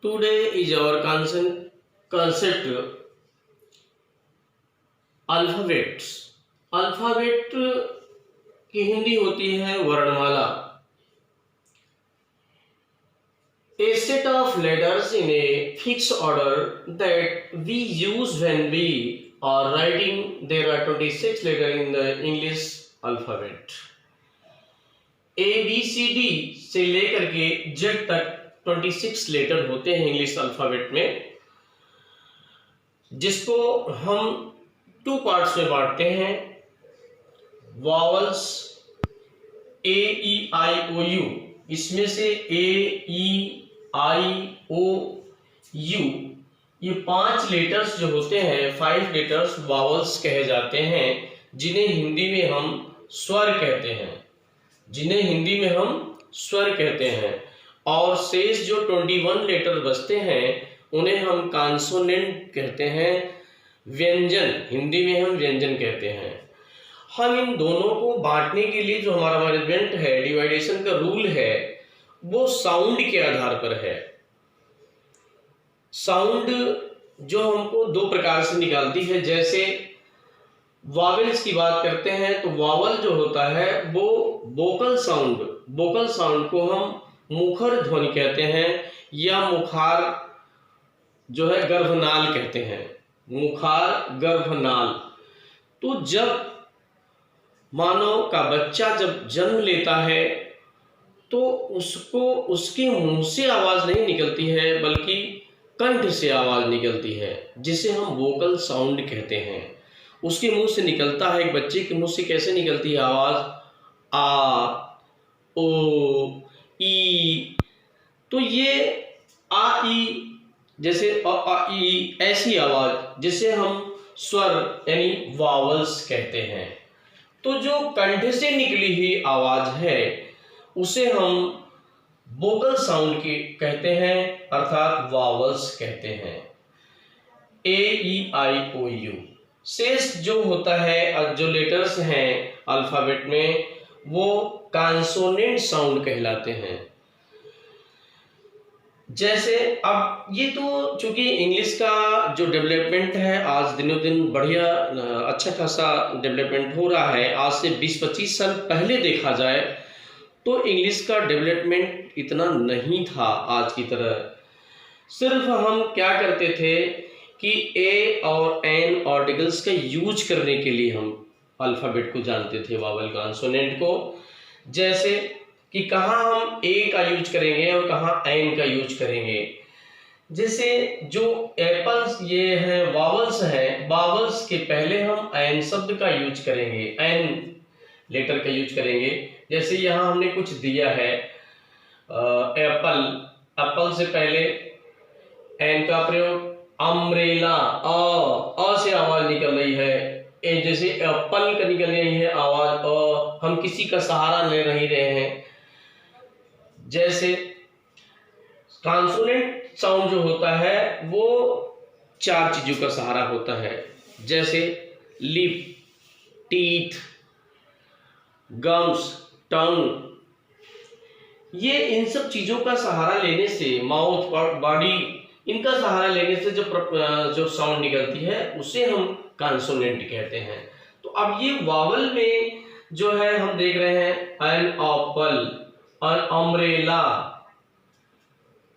Today is our concept alphabets. Alphabet की हिंदी होती है वर्णमाला। A set of letters in a fixed order that we use when we are writing. There are 26 letters in the English alphabet. A B C D से लेकर के Z तक 26 letter होते हैं इंग्लिश अल्फाबेट में, जिसको हम टू पार्ट्स में बांटते हैं। Vowels A E I O you, इसमें से ए ई आई ओ यू ये 5 लेटर्स जो होते हैं, 5 लेटर्स वावल्स कहे जाते हैं, जिन्हें हिंदी में हम स्वर कहते हैं। और शेष जो 21 लेटर बचते हैं उन्हें हम कॉन्सोनेंट कहते हैं, व्यंजन, हिंदी में हम व्यंजन कहते हैं। हम इन दोनों को बांटने के लिए जो हमारा मैनेजमेंट है, डिवाइडेशन का रूल है, वो साउंड के आधार पर है। साउंड जो हमको 2 प्रकार से निकालती है। जैसे वावेल्स की बात करते हैं तो वावल जो होता है वो वोकल साउंड को हम मुखर ध्वनि कहते हैं, या मुखार जो है गर्भनाल कहते हैं, मुखार गर्भनाल। तो जब मानव का बच्चा जब जन्म लेता है तो उसको उसके मुंह से आवाज नहीं निकलती है, बल्कि कंठ से आवाज निकलती है, जिसे हम वोकल साउंड कहते हैं। उसके मुंह से निकलता है, एक बच्चे के मुंह से कैसे निकलती है आवाज, आ ओ ई। तो ये आ ई, जैसे आ ई, ऐसी आवाज जिसे हम स्वर यानी वावल्स कहते हैं। तो जो कंठ से निकली हुई आवाज है उसे हम वोकल साउंड की कहते हैं, अर्थात वावल्स कहते हैं। ए ई आई ओ यू। शेष जो होता है, जो लेटर्स हैं अल्फाबेट में, वो कॉन्सोनेंट साउंड कहलाते हैं। जैसे अब ये तो चूंकि इंग्लिश का जो डेवलपमेंट है आज दिनों दिन बढ़िया अच्छा खासा डेवलपमेंट हो रहा है। आज से 20-25 साल पहले देखा जाए तो इंग्लिश का डेवलपमेंट इतना नहीं था आज की तरह। सिर्फ हम क्या करते थे कि ए और एन आर्टिकल्स का यूज करने के लिए हम अल्फाबेट को जानते थे, वावल कॉन्सोनेंट को। जैसे कि कहाँ हम ए का यूज करेंगे और कहाँ एन का यूज करेंगे। जैसे जो एप्पल्स ये है वावल्स हैं, वावल्स के पहले हम एन शब्द का यूज करेंगे, एन लेटर का यूज करेंगे। जैसे यहाँ हमने कुछ दिया है एप्पल से पहले एन का प्रयोग। अम्ब्रेला, अ से आवाज निकल रही है, जैसे एप्पल का निकल रही है आवाज, हम किसी का सहारा ले नहीं रहे हैं। जैसे कॉन्सोनेंट साउंड जो होता है वो 4 चीजों का सहारा होता है, जैसे लिप, टीथ, गम्स, टंग। ये इन सब चीजों का सहारा लेने से, माउथ, बॉडी, इनका सहारा लेने से जो साउंड निकलती है उसे हम कॉन्सोनेंट कहते हैं। तो अब ये वावल में जो है हम देख रहे हैं an apple, an umbrella,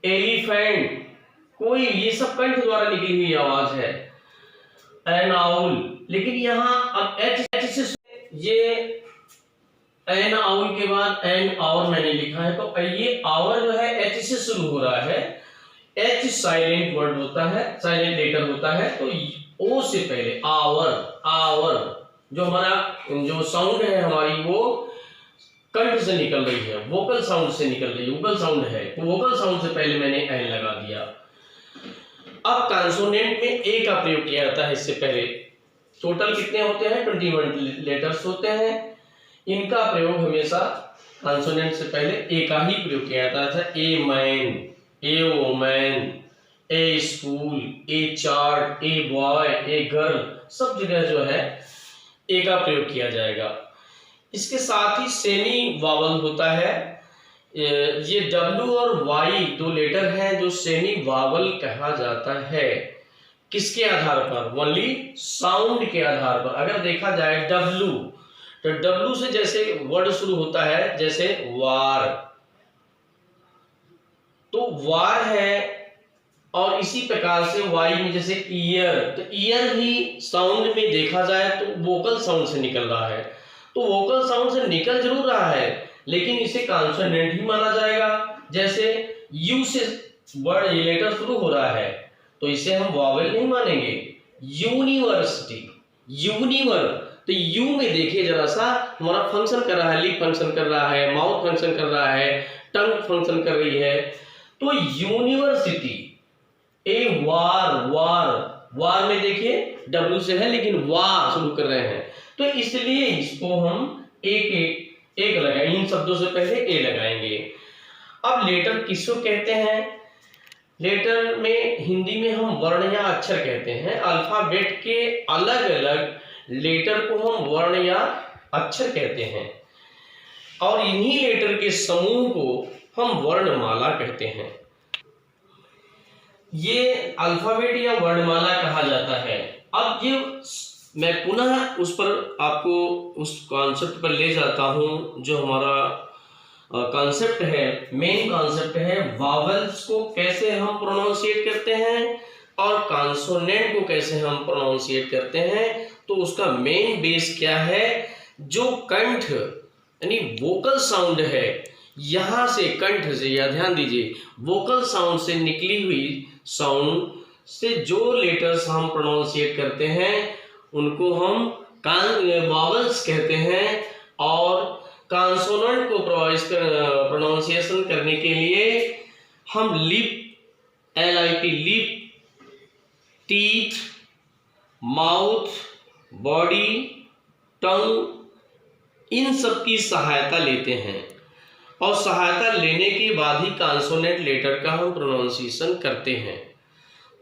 elephant, कोई, ये सब कंठ द्वारा निकली हुई आवाज है। एन आउल, लेकिन यहाँ अब एच से ये एन आउल के बाद एन आवर मैंने लिखा है, तो ये आवर जो है एच से शुरू हो रहा है। एच साइलेंट वर्ड होता है, साइलेंट लेटर होता है, तो ओ से पहले आवर जो हमारा जो साउंड है हमारी वो कंठ से निकल रही है, वोकल साउंड से निकल रही है, वोकल साउंड है, तो वोकल साउंड से पहले मैंने एन लगा दिया। अब कॉन्सोनेंट में ए का प्रयोग किया जाता है इससे पहले। टोटल कितने होते हैं? 21 लेटर्स होते हैं। इनका प्रयोग हमेशा कॉन्सोनेंट से पहले ए का ही प्रयोग किया जाता था। A man, A woman, A school, A chart, a boy, a girl, सब जगह जो है ए का प्रयोग किया जाएगा। इसके साथ ही सेमी वावल होता है, ये W और Y दो लेटर हैं जो सेमी वावल कहा जाता है। किसके आधार पर? ओनली साउंड के आधार पर। अगर देखा जाए W, तो W से जैसे वर्ड शुरू होता है, जैसे वार, तो वार है, और इसी प्रकार से Y में जैसे ईयर, तो ईयर भी साउंड में देखा जाए तो वोकल साउंड से निकल रहा है। तो वोकल साउंड से निकल जरूर रहा है, लेकिन इसे कॉन्सोनेंट ही माना जाएगा। जैसे यू से वर्ड लेटर शुरू हो रहा है, तो इसे हम वॉवेल नहीं मानेंगे। यूनिवर्सिटी, यूनिवर, तो यू में देखिए जरा सा, हमारा फंक्शन कर रहा है, लिप फंक्शन कर रहा है, माउथ फंक्शन कर रहा है, टंग फंक्शन कर रही है। तो यूनिवर्सिटी, ए वार, वार, वार में देखिए W से है लेकिन वार शुरू कर रहे हैं, तो इसलिए इसको हम एक लगाएंगे, इन शब्दों से पहले ए लगाएंगे। अब लेटर किसको कहते हैं? लेटर में हिंदी में हम वर्ण या अक्षर कहते हैं। अल्फाबेट के अलग अलग लेटर को हम वर्ण या अक्षर कहते हैं, और इन्हीं लेटर के समूह को हम वर्णमाला कहते हैं। ये अल्फाबेट या वर्णमाला कहा जाता है। अब ये मैं पुनः उस पर आपको उस कॉन्सेप्ट पर ले जाता हूं जो हमारा कॉन्सेप्ट है, मेन कॉन्सेप्ट है, वावल्स को कैसे हम प्रोनाउंसिएट करते हैं और कॉन्सोनेंट को कैसे हम प्रोनाउंसिएट करते हैं। तो उसका मेन बेस क्या है? जो कंठ यानी वोकल साउंड है, यहां से कंठ से, या ध्यान दीजिए, वोकल साउंड से निकली हुई साउंड से जो लेटर्स हम प्रोनाउंसिएट करते हैं उनको हम वावल्स कहते हैं, और कॉन्सोनेंट को प्रोनाउंसिएशन करने के लिए हम lip, LIP, lip, teeth, mouth, body, tongue, इन सब की सहायता लेते हैं, और सहायता लेने के बाद ही कॉन्सोनेंट लेटर का हम प्रोनाउंसिएशन करते हैं।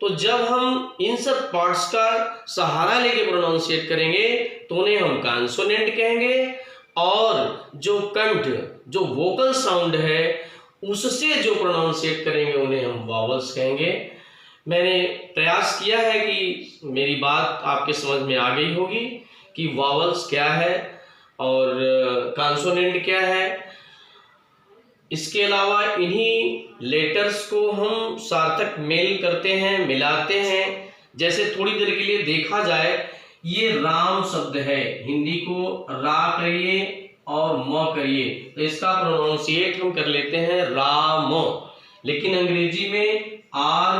तो जब हम इन सब पार्ट्स का सहारा लेके प्रोनाउंसिएट करेंगे तो उन्हें हम कॉन्सोनेंट कहेंगे, और जो कंठ, जो वोकल साउंड है, उससे जो प्रोनाउंसिएट करेंगे उन्हें हम वावल्स कहेंगे। मैंने प्रयास किया है कि मेरी बात आपके समझ में आ गई होगी कि वावल्स क्या है और कॉन्सोनेंट क्या है। इसके अलावा इन्हीं लेटर्स को हम सार्थक मेल करते हैं, मिलाते हैं। जैसे थोड़ी देर के लिए देखा जाए, ये राम शब्द है, हिंदी को रा करिए और म करिए, तो इसका प्रोनाउंसिएट हम कर लेते हैं राम, लेकिन अंग्रेजी में R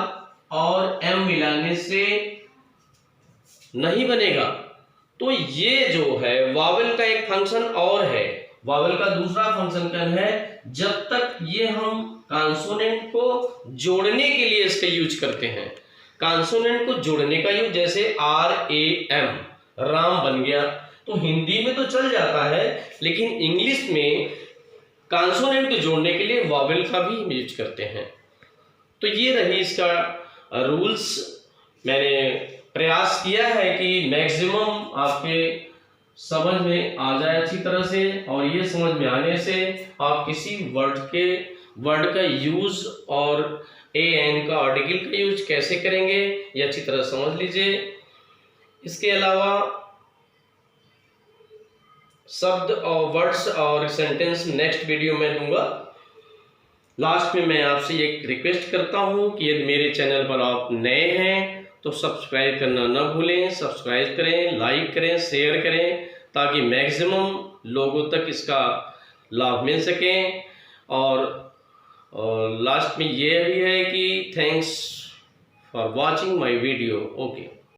और M मिलाने से नहीं बनेगा। तो ये जो है वावेल का एक फंक्शन और है। वावेल का दूसरा फंक्शन क्या है? जब तक ये हम कॉन्सोनेंट को जोड़ने के लिए इसका यूज करते हैं, कॉन्सोनेंट को जोड़ने का यूज, जैसे RAM, राम बन गया, तो हिंदी में तो चल जाता है, लेकिन इंग्लिश में कॉन्सोनेंट को जोड़ने के लिए वावेल का भी यूज करते हैं। तो ये रही इसका रूल्स। मैंने प्रयास किया है कि मैक्सिमम आपके समझ में आ जाए अच्छी तरह से, और ये समझ में आने से आप किसी वर्ड का यूज और AN का आर्टिकल का यूज कैसे करेंगे ये अच्छी तरह समझ लीजिए। इसके अलावा शब्द और वर्ड्स और सेंटेंस नेक्स्ट वीडियो में दूंगा। लास्ट में मैं आपसे एक रिक्वेस्ट करता हूं कि यदि मेरे चैनल पर आप नए हैं तो सब्सक्राइब करना न भूलें। सब्सक्राइब करें, लाइक करें, शेयर करें, ताकि मैक्सिमम लोगों तक इसका लाभ मिल सके। और लास्ट में ये भी है कि thanks for watching my video. Okay.